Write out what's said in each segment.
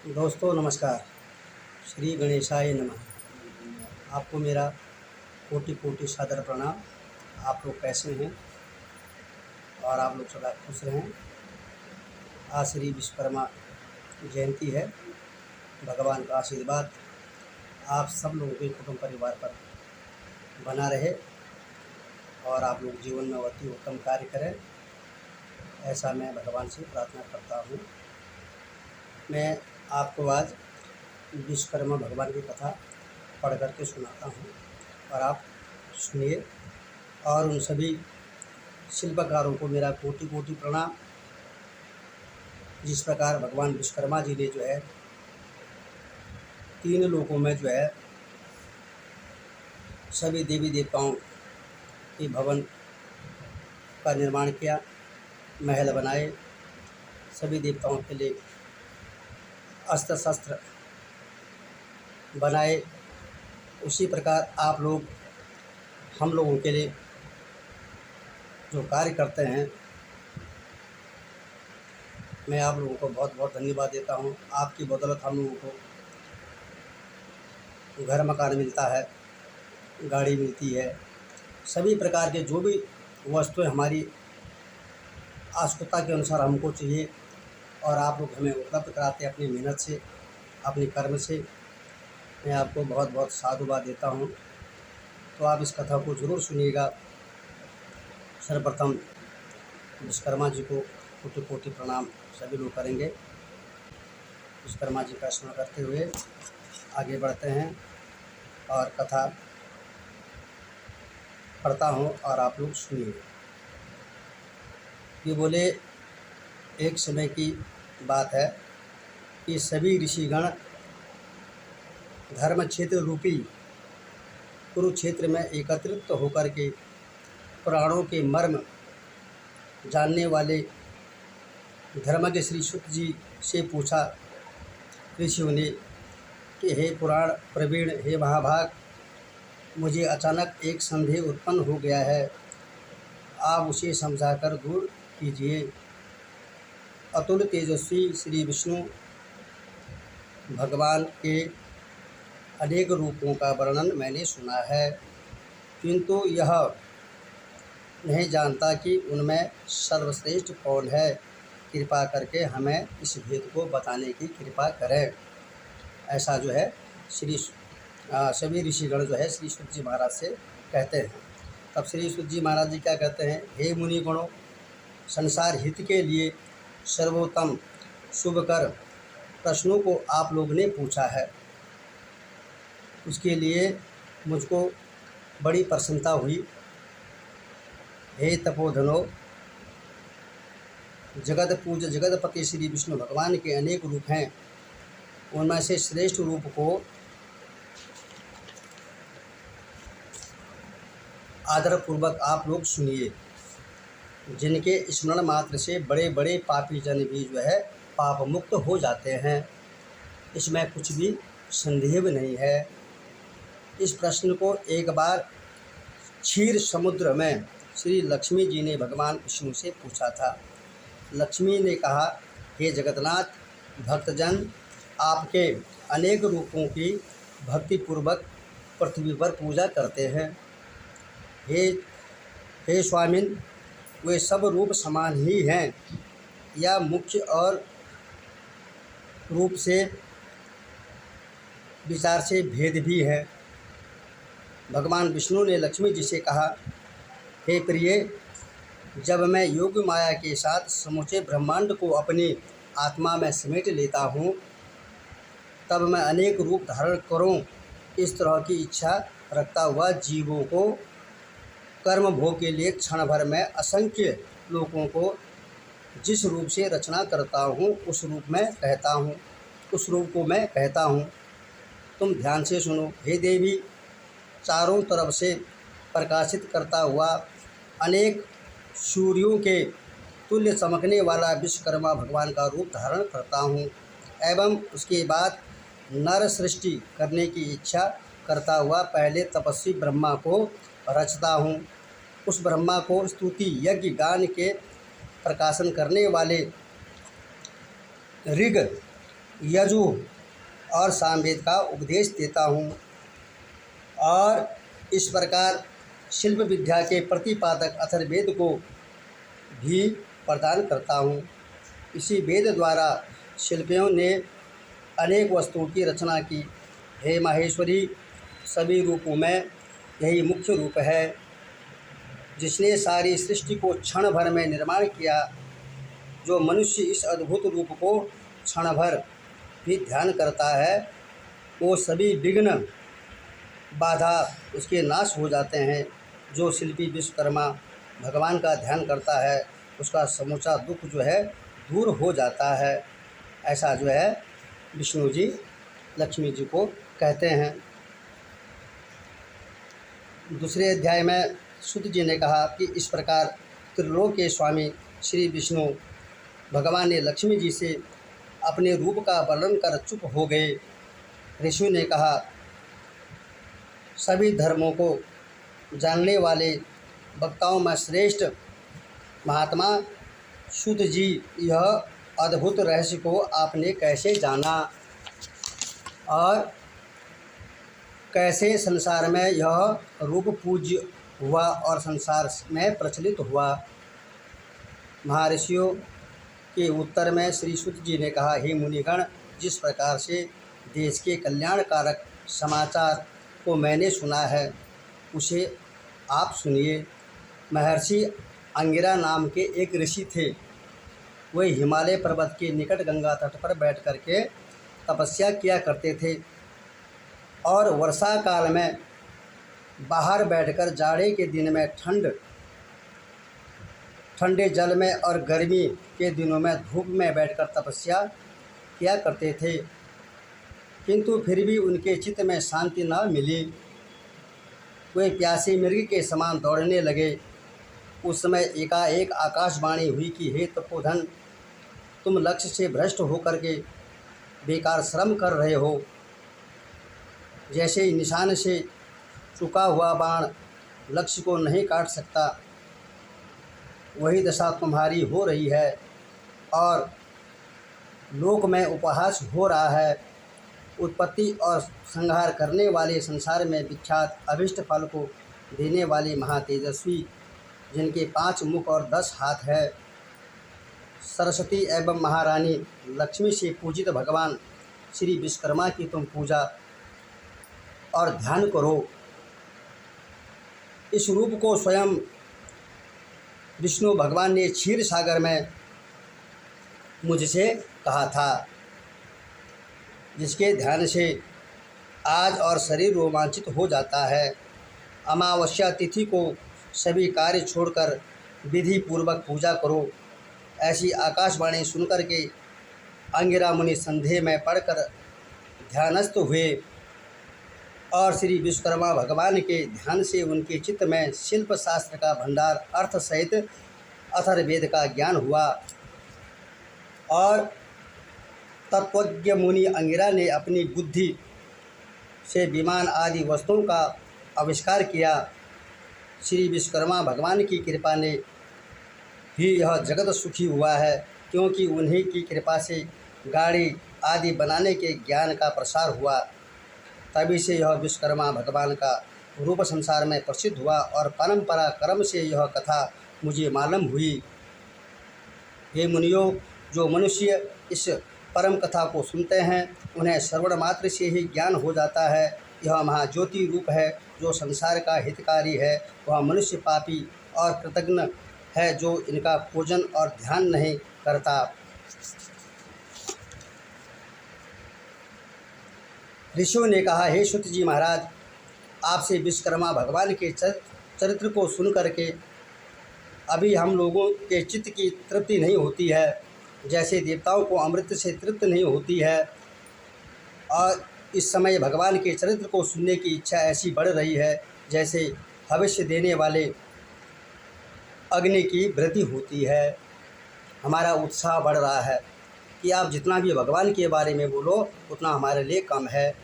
दोस्तों नमस्कार। श्री गणेशाय नमः। आपको मेरा कोटि कोटि सादर प्रणाम। आप लोग कैसे हैं और आप लोग सदा खुश रहें। आज श्री विश्वकर्मा जयंती है। भगवान का आशीर्वाद आप सब लोगों के कुटुंब परिवार पर बना रहे और आप लोग जीवन में अति उत्तम कार्य करें, ऐसा मैं भगवान से प्रार्थना करता हूँ। मैं आपको आज विश्वकर्मा भगवान की कथा पढ़ करके सुनाता हूँ और आप सुनिए। और उन सभी शिल्पकारों को मेरा कोटि कोटि प्रणाम। जिस प्रकार भगवान विश्वकर्मा जी ने जो है 3 लोकों में जो है सभी देवी देवताओं के भवन का निर्माण किया, महल बनाए, सभी देवताओं के लिए अस्त्र शस्त्र बनाए, उसी प्रकार आप लोग हम लोगों के लिए जो कार्य करते हैं, मैं आप लोगों को बहुत बहुत धन्यवाद देता हूं। आपकी बदौलत हम लोगों को घर मकान मिलता है, गाड़ी मिलती है, सभी प्रकार के जो भी वस्तुएं हमारी आवश्यकता के अनुसार हमको चाहिए और आप लोग हमें उपलब्ध कराते हैं अपनी मेहनत से, अपने कर्म से। मैं आपको बहुत बहुत साधुवाद देता हूँ। तो आप इस कथा को ज़रूर सुनिएगा। सर्वप्रथम विश्वकर्मा जी को कोटि कोटि प्रणाम सभी लोग करेंगे। विश्वकर्मा जी का स्मरण करते हुए आगे बढ़ते हैं और कथा पढ़ता हूँ और आप लोग सुनिए। ये बोले, एक समय की बात है कि सभी ऋषिगण धर्म क्षेत्र रूपी कुरुक्षेत्र में एकत्रित होकर के पुराणों के मर्म जानने वाले धर्मज्ञ श्री शुक जी से पूछा ऋषियों ने कि हे पुराण प्रवीण, हे महाभाग, मुझे अचानक एक संदेह उत्पन्न हो गया है, आप उसे समझाकर दूर कीजिए। अतुल तेजस्वी श्री विष्णु भगवान के अनेक रूपों का वर्णन मैंने सुना है, किंतु यह नहीं जानता कि उनमें सर्वश्रेष्ठ कौन है। कृपा करके हमें इस भेद को बताने की कृपा करें। ऐसा जो है सभी ऋषिगण जो है श्री शुक जी महाराज से कहते हैं। तब श्री शुक जी महाराज जी क्या कहते हैं, हे मुनिगणों, संसार हित के लिए सर्वोत्तम शुभकर प्रश्नों को आप लोग ने पूछा है, उसके लिए मुझको बड़ी प्रसन्नता हुई। हे तपोधनो, जगत पूज जगतपति श्री विष्णु भगवान के अनेक रूप हैं, उनमें से श्रेष्ठ रूप को आदरपूर्वक आप लोग सुनिए, जिनके स्मरण मात्र से बड़े बड़े पापी जन भी जो है पाप मुक्त हो जाते हैं। इसमें कुछ भी संदेह नहीं है। इस प्रश्न को एक बार क्षीर समुद्र में श्री लक्ष्मी जी ने भगवान विष्णु से पूछा था। लक्ष्मी ने कहा, हे जगन्नाथ, भक्तजन आपके अनेक रूपों की भक्तिपूर्वक पृथ्वी पर पूजा करते हैं। हे स्वामिन, वे सब रूप समान ही हैं या मुख्य और रूप से विचार से भेद भी है। भगवान विष्णु ने लक्ष्मी जी से कहा, हे प्रिय, जब मैं योग माया के साथ समूचे ब्रह्मांड को अपनी आत्मा में समेट लेता हूँ, तब मैं अनेक रूप धारण करूँ, इस तरह की इच्छा रखता हुआ जीवों को कर्म भोग के लिए क्षण भर में असंख्य लोगों को जिस रूप से रचना करता हूँ उस रूप को मैं कहता हूँ। तुम ध्यान से सुनो। हे देवी, चारों तरफ से प्रकाशित करता हुआ अनेक सूर्यों के तुल्य चमकने वाला विश्वकर्मा भगवान का रूप धारण करता हूँ एवं उसके बाद नर सृष्टि करने की इच्छा करता हुआ पहले तपस्वी ब्रह्मा को रचता हूँ। उस ब्रह्मा को स्तुति यज्ञ गान के प्रकाशन करने वाले ऋग यजु और सामवेद का उपदेश देता हूँ और इस प्रकार शिल्प विद्या के प्रतिपादक अथर्ववेद को भी प्रदान करता हूँ। इसी वेद द्वारा शिल्पियों ने अनेक वस्तुओं की रचना की। हे माहेश्वरी, सभी रूपों में यही मुख्य रूप है जिसने सारी सृष्टि को क्षण भर में निर्माण किया। जो मनुष्य इस अद्भुत रूप को क्षण भर भी ध्यान करता है, वो सभी विघ्न बाधा उसके नाश हो जाते हैं। जो शिल्पी विश्वकर्मा भगवान का ध्यान करता है, उसका समूचा दुख जो है दूर हो जाता है। ऐसा जो है विष्णु जी लक्ष्मी जी को कहते हैं। दूसरे अध्याय में सूत जी ने कहा कि इस प्रकार त्रिलोक के स्वामी श्री विष्णु भगवान ने लक्ष्मी जी से अपने रूप का वर्णन कर चुप हो गए। ऋषि ने कहा, सभी धर्मों को जानने वाले वक्ताओं में श्रेष्ठ महात्मा सूत जी, यह अद्भुत रहस्य को आपने कैसे जाना और कैसे संसार में यह रूप पूज्य हुआ और संसार में प्रचलित हुआ। महर्षियों के उत्तर में श्री सूत जी ने कहा, हे मुनिगण, जिस प्रकार से देश के कल्याणकारक समाचार को मैंने सुना है उसे आप सुनिए। महर्षि अंगिरा नाम के एक ऋषि थे। वे हिमालय पर्वत के निकट गंगा तट पर बैठ कर के तपस्या किया करते थे और वर्षा काल में बाहर बैठकर जाड़े के दिन में ठंडे जल में और गर्मी के दिनों में धूप में बैठकर तपस्या किया करते थे, किंतु फिर भी उनके चित्त में शांति न मिली। वे प्यासे मृग के समान दौड़ने लगे। उस समय एकाएक आकाशवाणी हुई कि हे तपोधन, तुम लक्ष्य से भ्रष्ट होकर के बेकार श्रम कर रहे हो। जैसे निशान से चुका हुआ बाण लक्ष्य को नहीं काट सकता, वही दशा तुम्हारी हो रही है और लोक में उपहास हो रहा है। उत्पत्ति और संहार करने वाले संसार में विख्यात अभिष्ट फल को देने वाले महातेजस्वी, जिनके 5 मुख और 10 हाथ है, सरस्वती एवं महारानी लक्ष्मी से पूजित भगवान श्री विश्वकर्मा की तुम पूजा और ध्यान करो। इस रूप को स्वयं विष्णु भगवान ने क्षीर सागर में मुझसे कहा था, जिसके ध्यान से आज और शरीर रोमांचित हो जाता है। अमावस्या तिथि को सभी कार्य छोड़कर विधि पूर्वक पूजा करो। ऐसी आकाशवाणी सुनकर के अंगिरा मुनि संदेह में पड़कर ध्यानस्थ हुए और श्री विश्वकर्मा भगवान के ध्यान से उनके चित्त में शिल्प शास्त्र का भंडार अर्थ सहित अथर्ववेद का ज्ञान हुआ और तत्वज्ञ मुनि अंगिरा ने अपनी बुद्धि से विमान आदि वस्तुओं का आविष्कार किया। श्री विश्वकर्मा भगवान की कृपा ने ही यह जगत सुखी हुआ है, क्योंकि उन्हीं की कृपा से गाड़ी आदि बनाने के ज्ञान का प्रसार हुआ। तभी से यह विश्वकर्मा भगवान का रूप संसार में प्रसिद्ध हुआ और परंपरा क्रम से यह कथा मुझे मालूम हुई। हे मुनियों, जो मनुष्य इस परम कथा को सुनते हैं उन्हें श्रवण मात्र से ही ज्ञान हो जाता है। यह महाज्योति रूप है जो संसार का हितकारी है। वह मनुष्य पापी और कृतज्ञ है जो इनका पूजन और ध्यान नहीं करता। ऋषियों ने कहा, हे सूत जी महाराज, आपसे विश्वकर्मा भगवान के चरित्र को सुन करके अभी हम लोगों के चित्त की तृप्ति नहीं होती है, जैसे देवताओं को अमृत से तृप्त नहीं होती है। और इस समय भगवान के चरित्र को सुनने की इच्छा ऐसी बढ़ रही है जैसे भविष्य देने वाले अग्नि की वृद्धि होती है। हमारा उत्साह बढ़ रहा है कि आप जितना भी भगवान के बारे में बोलो उतना हमारे लिए कम है,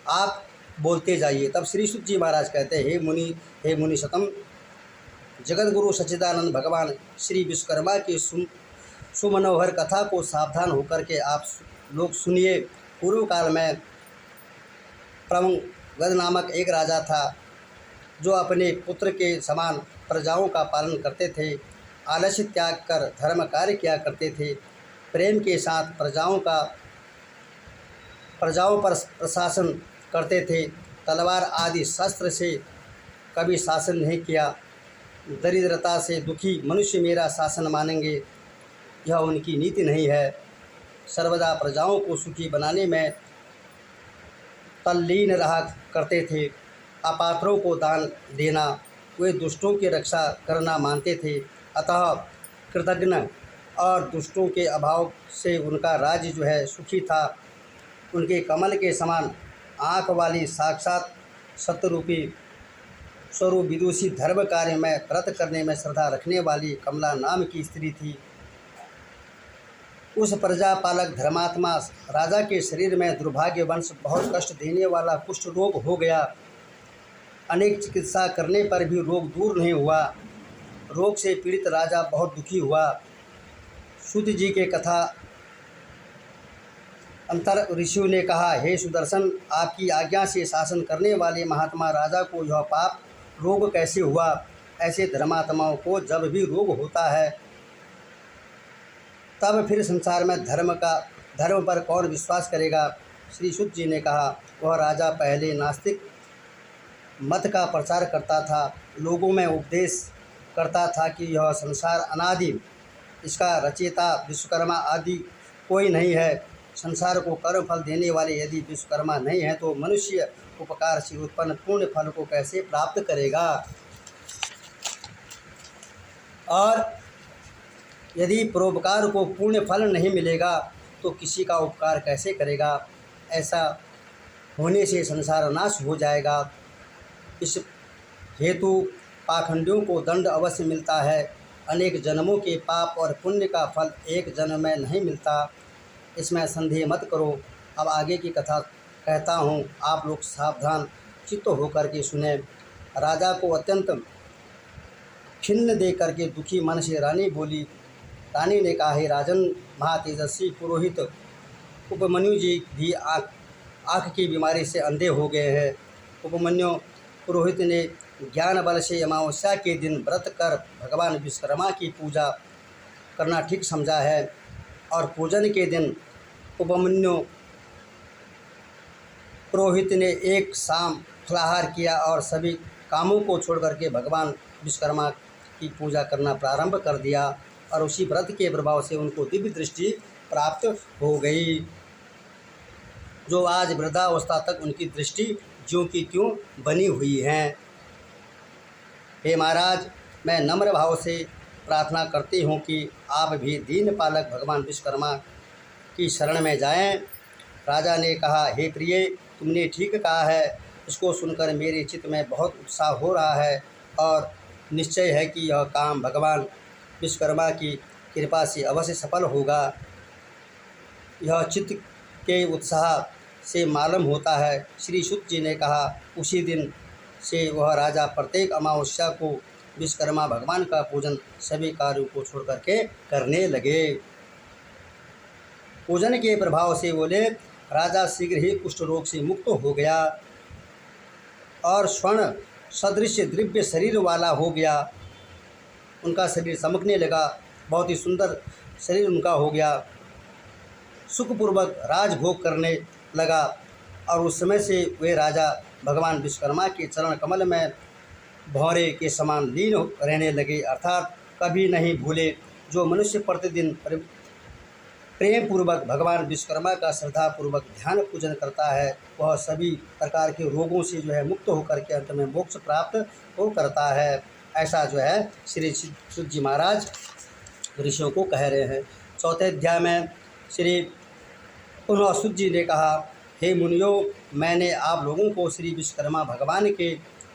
आप बोलते जाइए। तब श्री सूत जी महाराज कहते हैं, हे मुनि सतम, जगत गुरु सच्चिदानंद भगवान श्री विश्वकर्मा की सुमनोहर कथा को सावधान होकर के आप लोग सुनिए, पूर्व काल में प्रमंगद नामक एक राजा था जो अपने पुत्र के समान प्रजाओं का पालन करते थे, आलस्य त्याग कर धर्म कार्य किया करते थे, प्रेम के साथ प्रजाओं पर प्रशासन करते थे, तलवार आदि शस्त्र से कभी शासन नहीं किया। दरिद्रता से दुखी मनुष्य मेरा शासन मानेंगे, यह उनकी नीति नहीं है। सर्वदा प्रजाओं को सुखी बनाने में तल्लीन रहा करते थे, अपात्रों को दान देना, वे दुष्टों की रक्षा करना मानते थे। अतः कृतघ्न और दुष्टों के अभाव से उनका राज्य जो है सुखी था। उनके कमल के समान आँख वाली साक्षात सत्यरूपी स्वरूप विदुषी धर्म कार्य में व्रत करने में श्रद्धा रखने वाली कमला नाम की स्त्री थी। उस प्रजापालक धर्मात्मा राजा के शरीर में दुर्भाग्यवश बहुत कष्ट देने वाला कुष्ठ रोग हो गया। अनेक चिकित्सा करने पर भी रोग दूर नहीं हुआ। रोग से पीड़ित राजा बहुत दुखी हुआ। सूत जी के कथा अंतर ऋषियों ने कहा, हे सुदर्शन, आपकी आज्ञा से शासन करने वाले महात्मा राजा को यह पाप रोग कैसे हुआ? ऐसे धर्मात्माओं को जब भी रोग होता है तब फिर संसार में धर्म पर कौन विश्वास करेगा? श्री सूत जी ने कहा, वह राजा पहले नास्तिक मत का प्रचार करता था, लोगों में उपदेश करता था कि यह संसार अनादि, इसका रचयिता विश्वकर्मा आदि कोई नहीं है। संसार को कर्म फल देने वाले यदि विश्वकर्मा नहीं है तो मनुष्य उपकार से उत्पन्न पूर्ण फल को कैसे प्राप्त करेगा? और यदि परोपकार को पूर्ण फल नहीं मिलेगा तो किसी का उपकार कैसे करेगा? ऐसा होने से संसार नाश हो जाएगा। इस हेतु पाखंडियों को दंड अवश्य मिलता है। अनेक जन्मों के पाप और पुण्य का फल एक जन्म में नहीं मिलता, इसमें संदेह मत करो। अब आगे की कथा कहता हूँ, आप लोग सावधान चित्त होकर के सुने। राजा को अत्यंत खिन्न दे करके दुखी मन से रानी बोली। रानी ने कहा, हे राजन, महातेजस्वी पुरोहित उपमन्यु जी भी आँख की बीमारी से अंधे हो गए हैं। उपमन्यु पुरोहित ने ज्ञान बल से अमावस्या के दिन व्रत कर भगवान विश्वकर्मा की पूजा करना ठीक समझा है और पूजन के दिन उपमन्यु पुरोहित ने एक शाम फलाहार किया और सभी कामों को छोड़ करके भगवान विश्वकर्मा की पूजा करना प्रारंभ कर दिया और उसी व्रत के प्रभाव से उनको दिव्य दृष्टि प्राप्त हो गई, जो आज वृद्धावस्था तक उनकी दृष्टि ज्यों की त्यों बनी हुई है। हे महाराज, मैं नम्र भाव से प्रार्थना करती हूँ कि आप भी दीन पालक भगवान विश्वकर्मा की शरण में जाएं। राजा ने कहा, हे प्रिय, तुमने ठीक कहा है। इसको सुनकर मेरे चित्त में बहुत उत्साह हो रहा है और निश्चय है कि यह काम भगवान विश्वकर्मा की कृपा से अवश्य सफल होगा। यह चित्त के उत्साह से मालूम होता है। श्री सूत जी ने कहा, उसी दिन से वह राजा प्रत्येक अमावस्या को विश्वकर्मा भगवान का पूजन सभी कार्यों को छोड़ करके करने लगे। पूजन के प्रभाव से बोले राजा शीघ्र ही कुष्ठ रोग से मुक्त हो गया और स्वर्ण सदृश दिव्य शरीर वाला हो गया। उनका शरीर चमकने लगा, बहुत ही सुंदर शरीर उनका हो गया। सुखपूर्वक राजभोग करने लगा और उस समय से वे राजा भगवान विश्वकर्मा के चरण कमल में भौरे के समान लीन रहने लगे, अर्थात कभी नहीं भूले। जो मनुष्य प्रतिदिन प्रेम पूर्वक भगवान विश्वकर्मा का श्रद्धापूर्वक ध्यान पूजन करता है वह सभी प्रकार के रोगों से जो है मुक्त होकर के अंत में मोक्ष प्राप्त हो करता है। ऐसा जो है श्री सूत जी महाराज ऋषियों को कह रहे हैं। चौथे अध्याय में श्री पुनः सूत जी ने कहा, हे मुनियों, मैंने आप लोगों को श्री विश्वकर्मा भगवान के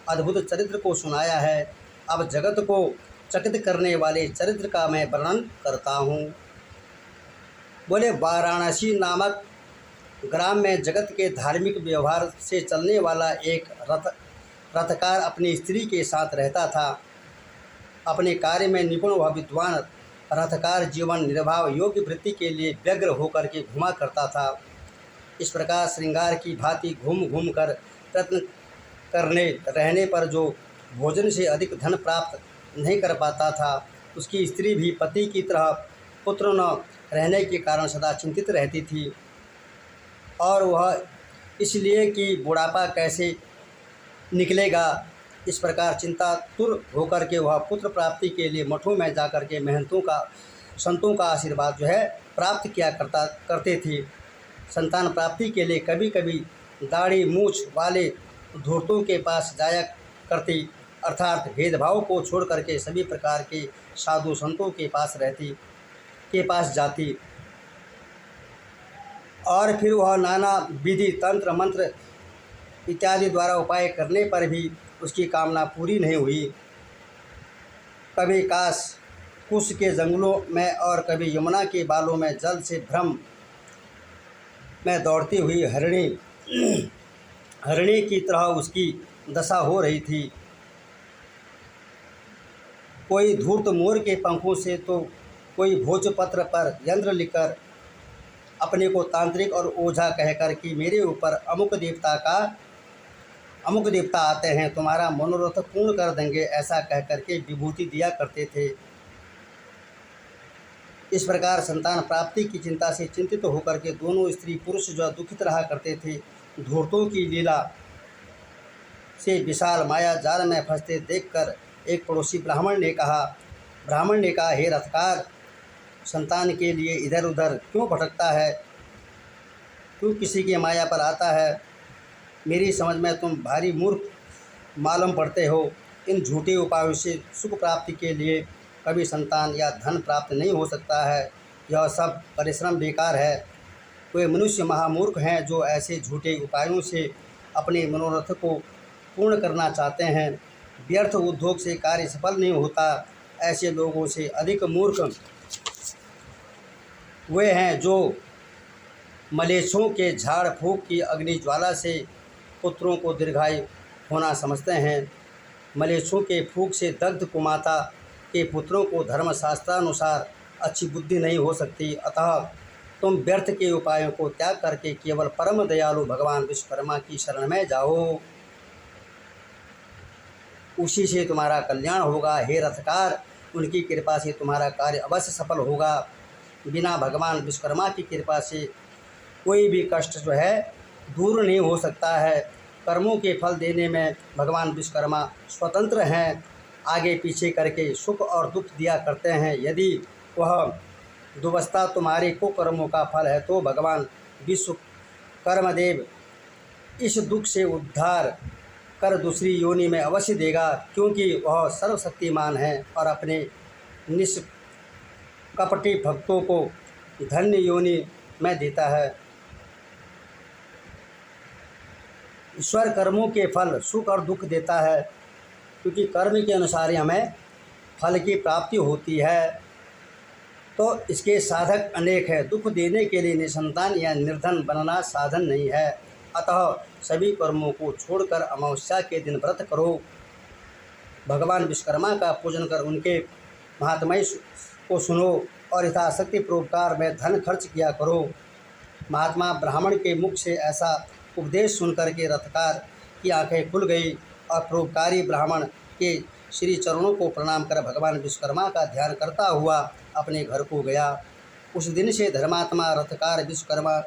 अद्भुत चरित्र को सुनाया है। अब जगत को चकित करने वाले चरित्र का मैं वर्णन करता हूँ। बोले, वाराणसी नामक ग्राम में जगत के धार्मिक व्यवहार से चलने वाला एक रथकार अपनी स्त्री के साथ रहता था। अपने कार्य में निपुण वह विद्वान रथकार जीवन निर्वाह योग्य वृत्ति के लिए व्यग्र होकर के घुमा करता था। इस प्रकार श्रृंगार की भांति घूम घूम कर प्रयत्न करने रहने पर जो भोजन से अधिक धन प्राप्त नहीं कर पाता था, उसकी स्त्री भी पति की तरह पुत्र न रहने के कारण सदा चिंतित रहती थी, और वह इसलिए कि बुढ़ापा कैसे निकलेगा, इस प्रकार चिंतातुर होकर के वह पुत्र प्राप्ति के लिए मठों में जाकर के महंतों का संतों का आशीर्वाद प्राप्त किया करते थे। संतान प्राप्ति के लिए कभी कभी दाढ़ी मूछ वाले धूर्तों के पास जाया करती, अर्थात भेदभाव को छोड़ करके सभी प्रकार के साधु संतों के पास जाती, और फिर वह नाना विधि तंत्र मंत्र इत्यादि द्वारा उपाय करने पर भी उसकी कामना पूरी नहीं हुई। कभी काश कुश के जंगलों में और कभी यमुना के बालों में जल से भ्रम में दौड़ती हुई हरिणी की तरह उसकी दशा हो रही थी। कोई धूर्त मोर के पंखों से तो कोई भोजपत्र पर यंत्र लिखकर अपने को तांत्रिक और ओझा कहकर कि मेरे ऊपर अमुक देवता आते हैं, तुम्हारा मनोरथ पूर्ण कर देंगे, ऐसा कह करके विभूति दिया करते थे। इस प्रकार संतान प्राप्ति की चिंता से चिंतित होकर के दोनों स्त्री पुरुष जो दुखित रहा करते थे, धूर्तों की लीला से विशाल माया जाल में फंसते देखकर एक पड़ोसी ब्राह्मण ने कहा, हे रथकार, संतान के लिए इधर उधर क्यों भटकता है, क्यों किसी की माया पर आता है? मेरी समझ में तुम भारी मूर्ख मालूम पड़ते हो। इन झूठे उपायों से सुख प्राप्ति के लिए कभी संतान या धन प्राप्त नहीं हो सकता है। यह सब परिश्रम बेकार है। वे मनुष्य महामूर्ख हैं जो ऐसे झूठे उपायों से अपने मनोरथ को पूर्ण करना चाहते हैं। व्यर्थ उद्योग से कार्य सफल नहीं होता। ऐसे लोगों से अधिक मूर्ख वे हैं जो मलेच्छों के झाड़ फूँक की अग्नि ज्वाला से पुत्रों को दीर्घायु होना समझते हैं। मलेच्छों के फूँक से दग्ध कुमाता के पुत्रों को धर्मशास्त्रानुसार अच्छी बुद्धि नहीं हो सकती। अतः तुम व्यर्थ के उपायों को त्याग करके केवल परम दयालु भगवान विश्वकर्मा की शरण में जाओ, उसी से तुम्हारा कल्याण होगा। हे रथकार, उनकी कृपा से तुम्हारा कार्य अवश्य सफल होगा। बिना भगवान विश्वकर्मा की कृपा से कोई भी कष्ट दूर नहीं हो सकता है। कर्मों के फल देने में भगवान विश्वकर्मा स्वतंत्र हैं। आगे पीछे करके सुख और दुख दिया करते हैं। यदि वह दुवस्था तुम्हारे कुकर्मों का फल है तो भगवान विश्वकर्मदेव इस दुख से उद्धार कर दूसरी योनि में अवश्य देगा, क्योंकि वह सर्वशक्तिमान है और अपने निष्कपटी भक्तों को धन्य योनि में देता है। ईश्वर कर्मों के फल सुख और दुख देता है, क्योंकि कर्म के अनुसार हमें फल की प्राप्ति होती है। तो इसके साधक अनेक हैं। दुख देने के लिए निसंतान या निर्धन बनना साधन नहीं है। अतः सभी कर्मों को छोड़कर अमावस्या के दिन व्रत करो। भगवान विश्वकर्मा का पूजन कर उनके महात्म्य को सुनो और यथाशक्ति परोपकार में धन खर्च किया करो। महात्मा ब्राह्मण के मुख से ऐसा उपदेश सुनकर के रथकार की आंखें खुल गई और परोपकारी ब्राह्मण के श्री चरणों को प्रणाम कर भगवान विश्वकर्मा का ध्यान करता हुआ अपने घर को गया। उस दिन से धर्मात्मा रथकार विश्वकर्मा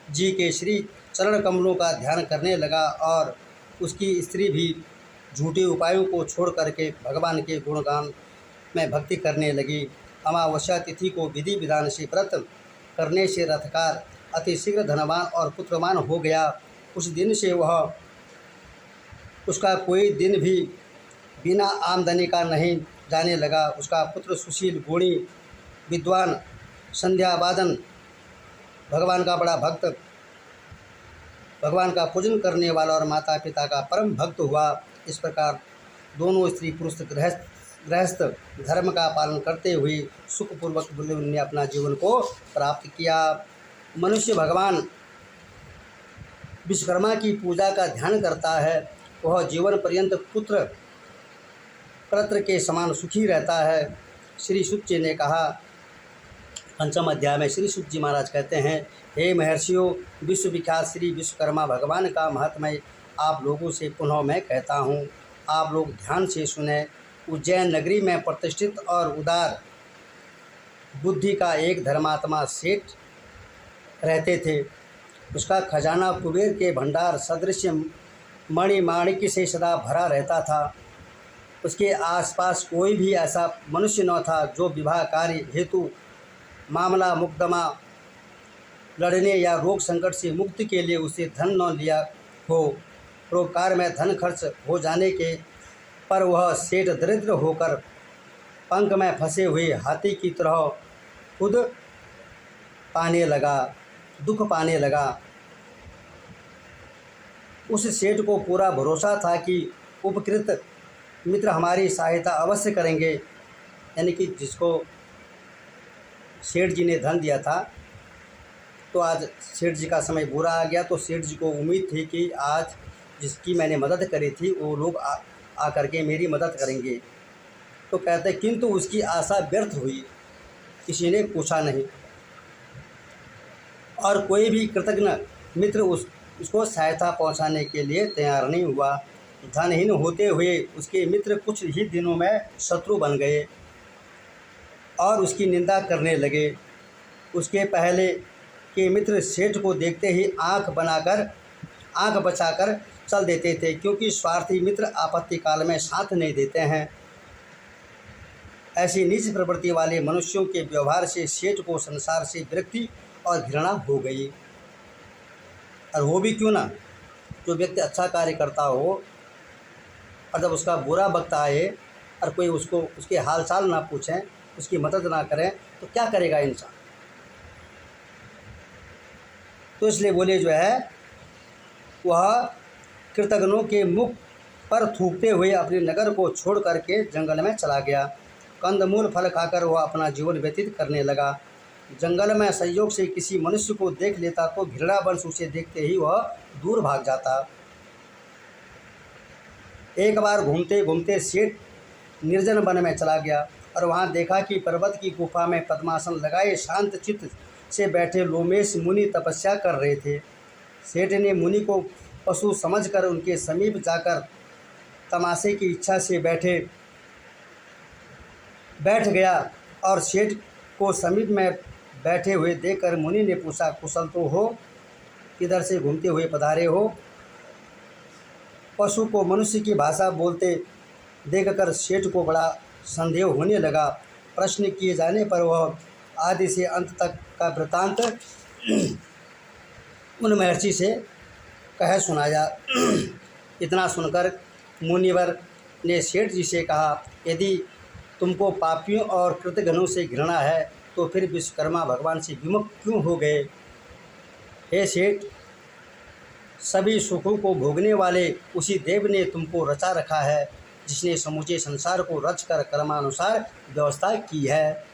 जी के श्री चरण कमलों का ध्यान करने लगा और उसकी स्त्री भी झूठे उपायों को छोड़ करके भगवान के गुणगान में भक्ति करने लगी। अमावस्या तिथि को विधि विधान से व्रत करने से रथकार अति शीघ्र धनवान और पुत्रवान हो गया। उस दिन से उसका कोई दिन भी बिना आमदनी का नहीं जाने लगा। उसका पुत्र सुशील, गुणी, विद्वान, संध्यावादन, भगवान का बड़ा भक्त, भगवान का पूजन करने वाला और माता पिता का परम भक्त हुआ। इस प्रकार दोनों स्त्री पुरुष गृहस्थ धर्म का पालन करते हुए सुखपूर्वक उन्होंने अपना जीवन को प्राप्त किया। मनुष्य भगवान विश्वकर्मा की पूजा का ध्यान करता है, वह जीवन पर्यंत पुत्र के समान सुखी रहता है। श्री शुक जी ने कहा, पंचम अध्याय में श्री शुक जी महाराज कहते हैं, हे महर्षियों, विश्वविख्यात श्री विश्वकर्मा भगवान का महात्म्य आप लोगों से पुनः मैं कहता हूँ। आप लोग ध्यान से सुने। उज्जैन नगरी में प्रतिष्ठित और उदार बुद्धि का एक धर्मात्मा सेठ रहते थे। उसका खजाना कुबेर के भंडार सदृश मणिमाणिक्य से सदा भरा रहता था। उसके आसपास कोई भी ऐसा मनुष्य न था जो विवाह कार्य हेतु, मामला मुकदमा लड़ने या रोग संकट से मुक्ति के लिए उसे धन न लिया हो। परोपकार में धन खर्च हो जाने के पर वह सेठ दरिद्र होकर पंख में फंसे हुए हाथी की तरह खुद दुख पाने लगा। उस सेठ को पूरा भरोसा था कि उपकृत मित्र हमारी सहायता अवश्य करेंगे। यानी कि जिसको सेठ जी ने धन दिया था, तो आज सेठ जी का समय बुरा आ गया, तो सेठ जी को उम्मीद थी कि आज जिसकी मैंने मदद करी थी वो लोग आकर के मेरी मदद करेंगे। तो कहते किंतु उसकी आशा व्यर्थ हुई, किसी ने पूछा नहीं और कोई भी कृतज्ञ मित्र उसको सहायता पहुंचाने के लिए तैयार नहीं हुआ। धनहीन होते हुए उसके मित्र कुछ ही दिनों में शत्रु बन गए और उसकी निंदा करने लगे। उसके पहले के मित्र सेठ को देखते ही आंख बचाकर चल देते थे, क्योंकि स्वार्थी मित्र आपत्ति काल में साथ नहीं देते हैं। ऐसी नीच प्रवृत्ति वाले मनुष्यों के व्यवहार से सेठ को संसार से विरक्ति और घृणा हो गई। और वो भी क्यों ना, जो व्यक्ति अच्छा कार्य करता हो और जब उसका बुरा वक्त आए और कोई उसके हाल चाल ना पूछें, उसकी मदद ना करें, तो क्या करेगा इंसान। तो इसलिए बोले जो है वह कृतज्ञों के मुख पर थूकते हुए अपने नगर को छोड़ करके जंगल में चला गया। कंदमूल फल खाकर वह अपना जीवन व्यतीत करने लगा। जंगल में संयोग से किसी मनुष्य को देख लेता तो घृणावश उसे देखते ही वह दूर भाग जाता। एक बार घूमते घूमते सेठ निर्जन वन में चला गया और वहाँ देखा कि पर्वत की गुफा में पद्मासन लगाए शांत चित्त से बैठे लोमेश मुनि तपस्या कर रहे थे। सेठ ने मुनि को पशु समझकर उनके समीप जाकर तमाशे की इच्छा से बैठ गया और सेठ को समीप में बैठे हुए देखकर मुनि ने पूछा, कुशल तो हो, किधर से घूमते हुए पधारे हो। पशु को मनुष्य की भाषा बोलते देखकर सेठ को बड़ा संदेह होने लगा। प्रश्न किए जाने पर वह आदि से अंत तक का वृत्तांत उन महर्षि से कह सुनाया। इतना सुनकर मुनिवर ने सेठ जी से कहा, यदि तुमको पापियों और कृतघ्नों से घृणा है तो फिर विश्वकर्मा भगवान से विमुख क्यों हो गए। हे सेठ, सभी सुखों को भोगने वाले उसी देव ने तुमको रचा रखा है, जिसने समूचे संसार को रचकर कर्मानुसार व्यवस्था की है।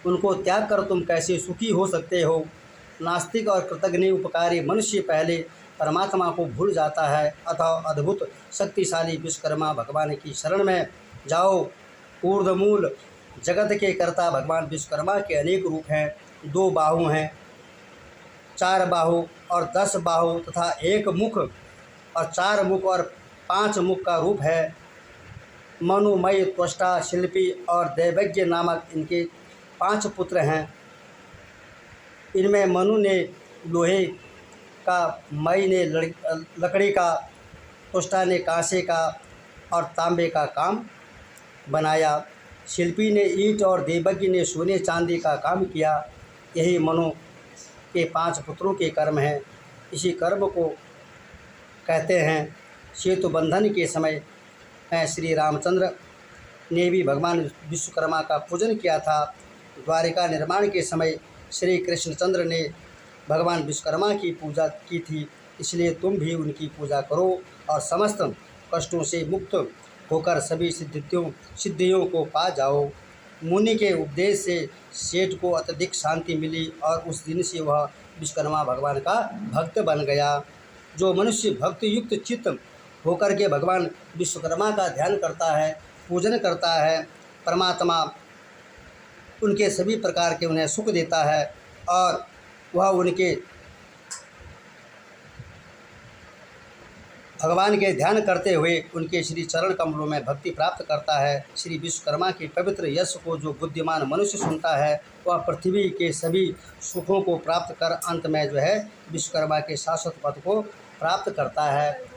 उनको त्याग कर तुम कैसे सुखी हो सकते हो। नास्तिक और कृतघ्न उपकारी मनुष्य पहले परमात्मा को भूल जाता है। अतः अद्भुत शक्तिशाली विश्वकर्मा भगवान की शरण में जाओ। ऊर्ध्वमूल जगत के कर्ता भगवान विश्वकर्मा के अनेक रूप हैं। 2 बाहु हैं, 4 बाहु और 10 बाहु तथा 1 मुख और 4 मुख और 5 मुख का रूप है। मनुमय, त्वष्टा, शिल्पी और दैवज्ञ नामक इनके 5 पुत्र हैं। इनमें मनु ने लोहे का, मई ने लकड़ी का, त्वष्टा ने कांसे का और तांबे का काम बनाया। शिल्पी ने ईंट और देवज्ञ ने सोने चांदी का काम किया। यही मनु के 5 पुत्रों के कर्म हैं। इसी कर्म को कहते हैं। सेतु बंधन के समय श्री रामचंद्र ने भी भगवान विश्वकर्मा का पूजन किया था। द्वारिका निर्माण के समय श्री कृष्णचंद्र ने भगवान विश्वकर्मा की पूजा की थी। इसलिए तुम भी उनकी पूजा करो और समस्त कष्टों से मुक्त होकर सभी सिद्धियों को पा जाओ। मुनि के उपदेश से सेठ को अत्यधिक शांति मिली और उस दिन से वह विश्वकर्मा भगवान का भक्त बन गया। जो मनुष्य भक्ति युक्त चित्त होकर के भगवान विश्वकर्मा का ध्यान करता है, पूजन करता है, परमात्मा उनके सभी प्रकार के उन्हें सुख देता है और वह उनके भगवान के ध्यान करते हुए उनके श्री चरण कमलों में भक्ति प्राप्त करता है। श्री विश्वकर्मा के पवित्र यश को जो बुद्धिमान मनुष्य सुनता है वह पृथ्वी के सभी सुखों को प्राप्त कर अंत में जो है विश्वकर्मा के शाश्वत पद को प्राप्त करता है।